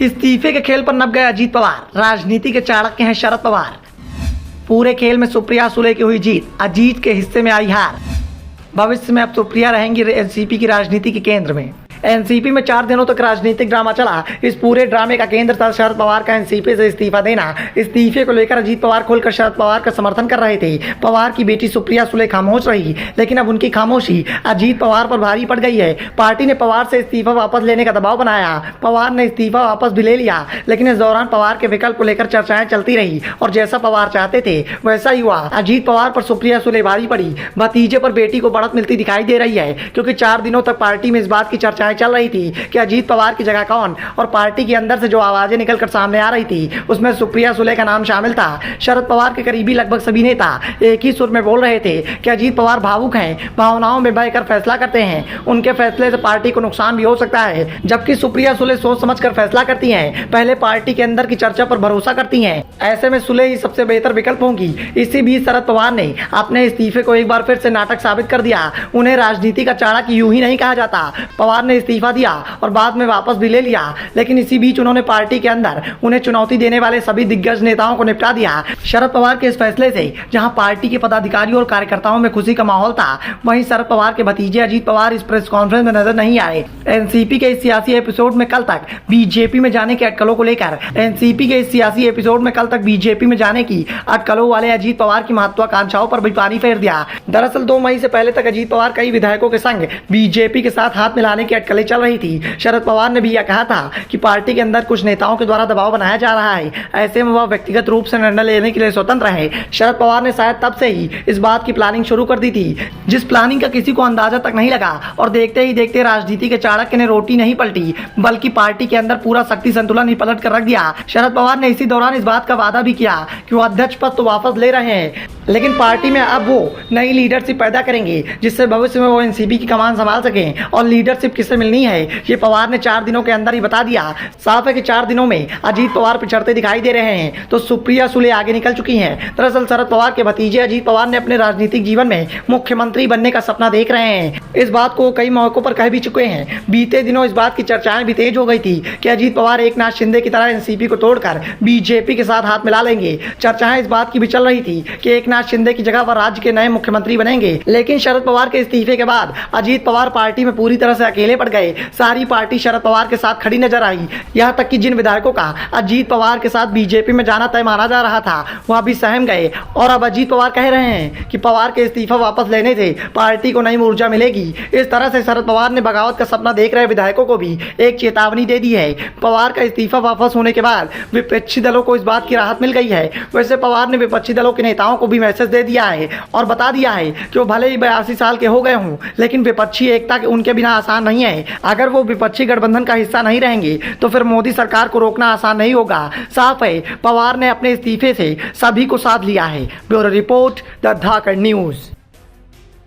इस्तीफे के खेल पर नप गए अजीत पवार, राजनीति के चाणक्य हैं शरद पवार। पूरे खेल में सुप्रिया सुले की हुई जीत, अजीत के हिस्से में आई हार। भविष्य में अब सुप्रिया रहेंगी एनसीपी की राजनीति के केंद्र में। एनसीपी में 4 दिनों तक राजनीतिक ड्रामा चला। इस पूरे ड्रामे का केंद्र था शरद पवार का एनसीपी से इस्तीफा देना। इस्तीफे को लेकर अजीत पवार खुलकर शरद पवार का समर्थन कर रहे थे। पवार की बेटी सुप्रिया सुले खामोश रही, लेकिन अब उनकी खामोशी अजीत पवार पर भारी पड़ गई है। पार्टी ने पवार से इस्तीफा वापस लेने का दबाव बनाया। पवार ने इस्तीफा वापस भी ले लिया, लेकिन इस दौरान पवार के विकल्प को लेकर चर्चाएं चलती रही और जैसा पवार चाहते थे वैसा ही हुआ। अजीत पवार पर सुप्रिया सुले भारी पड़ी। भतीजे पर बेटी को बढ़त मिलती दिखाई दे रही है, क्योंकि 4 दिनों तक पार्टी में इस बात की चर्चाएं चल रही थी कि अजीत पवार की जगह कौन, और पार्टी के अंदर से जो आवाजें निकलकर सामने आ रही थी उसमें सुप्रिया सुले का नाम शामिल था। शरद पवार के करीबी लगभग सभी नेता एक ही सुर में बोल रहे थे कि अजीत पवार भावुक हैं, भावनाओं में बहकर फैसला करते हैं, उनके फैसले से पार्टी को नुकसान भी हो सकता है, जबकि सुप्रिया सुले सोच समझकर फैसला करती हैं, पहले पार्टी के अंदर की चर्चा पर भरोसा करती हैं। ऐसे में सुले ही सबसे बेहतर विकल्प होंगी। इसी बीच शरद पवार ने अपने इस्तीफे को एक बार फिर से नाटक साबित कर दिया। उन्हें राजनीति का चाणक्य यूं ही नहीं कहा जाता। पवार ने इस्तीफा दिया और बाद में वापस भी ले लिया, लेकिन इसी बीच उन्होंने पार्टी के अंदर उन्हें चुनौती देने वाले सभी दिग्गज नेताओं को निपटा दिया। शरद पवार के इस फैसले से जहां पार्टी के पदाधिकारियों और कार्यकर्ताओं में खुशी का माहौल था, वहीं शरद पवार के भतीजे अजीत पवार इस प्रेस कॉन्फ्रेंस में नजर नहीं आए। एनसीपी के इस सियासी एपिसोड में कल तक बीजेपी में जाने की अटकलों को लेकर अटकलों वाले अजीत पवार की महत्वाकांक्षाओं पर भी पानी फेर दिया। दरअसल 2 मई से पहले तक अजीत पवार कई विधायकों के संग बीजेपी के साथ हाथ मिलाने की अटकलें चल रही थी। शरद पवार ने भी यह कहा था कि पार्टी के अंदर कुछ नेताओं के द्वारा दबाव बनाया जा रहा है, ऐसे में वह व्यक्तिगत रूप से निर्णय लेने के लिए स्वतंत्र है। शरद पवार ने शायद तब से ही इस बात की प्लानिंग शुरू कर दी थी, जिस प्लानिंग का किसी को अंदाजा तक नहीं लगा, और देखते ही देखते राजनीति के चाणक्य ने रोटी नहीं पलटी, बल्कि पार्टी के अंदर पूरा शक्ति संतुलन ही पलट कर रख दिया। शरद पवार ने इसी दौरान इस बात का वादा भी किया कि वो अध्यक्ष पद तो वापस ले रहे हैं, लेकिन पार्टी में अब वो नई लीडरशिप पैदा करेंगे, जिससे भविष्य में वो एनसीपी की कमान संभाल सकें। और लीडरशिप किससे मिलनी है ये पवार ने 4 दिनों के अंदर ही बता दिया। साफ है कि 4 दिनों में अजीत पवार पिछड़ते दिखाई दे रहे हैं, तो सुप्रिया सुले आगे निकल चुकी हैं। दरअसल शरद पवार के भतीजे अजीत पवार ने अपने राजनीतिक जीवन में मुख्यमंत्री बनने का सपना देख रहे हैं। इस बात को कई मौकों पर कह भी चुके हैं। बीते दिनों इस बात की चर्चाएं भी तेज हो गई थी कि अजीत पवार एकनाथ शिंदे की तरह एनसीपी को तोड़कर बीजेपी के साथ हाथ मिला लेंगे। चर्चाएं इस बात की भी चल रही थी कि एकनाथ शिंदे की जगह वह राज्य के नए मुख्यमंत्री बनेंगे, लेकिन शरद पवार के इस्तीफे के बाद अजीत पवार पार्टी में पूरी तरह से अकेले पड़ गए। सारी पार्टी शरद पवार के साथ खड़ी नजर आई। यहाँ तक कि जिन विधायकों का अजीत पवार के साथ बीजेपी में जाना तय माना जा रहा था, वह भी सहम गए, और अब अजीत पवार कह रहे हैं कि पवार के इस्तीफा वापस लेने से पार्टी को नई ऊर्जा मिलेगी। इस तरह से शरद पवार ने बगावत का सपना देख रहे विधायकों को भी एक चेतावनी दे दी है। पवार का इस्तीफा वापस होने के बाद विपक्षी दलों को इस बात की राहत मिल गई है। वैसे पवार ने विपक्षी दलों के नेताओं को भी मैसेज दे दिया है और बता दिया है कि वो भले ही 82 साल के हो गए हों, लेकिन विपक्षी एकता के उनके बिना आसान नहीं है। अगर वो विपक्षी गठबंधन का हिस्सा नहीं रहेंगे तो फिर मोदी सरकार को रोकना आसान नहीं होगा। साफ है, पवार ने अपने इस्तीफे से सभी को साथ लिया है। Bureau report, the Dhakad news.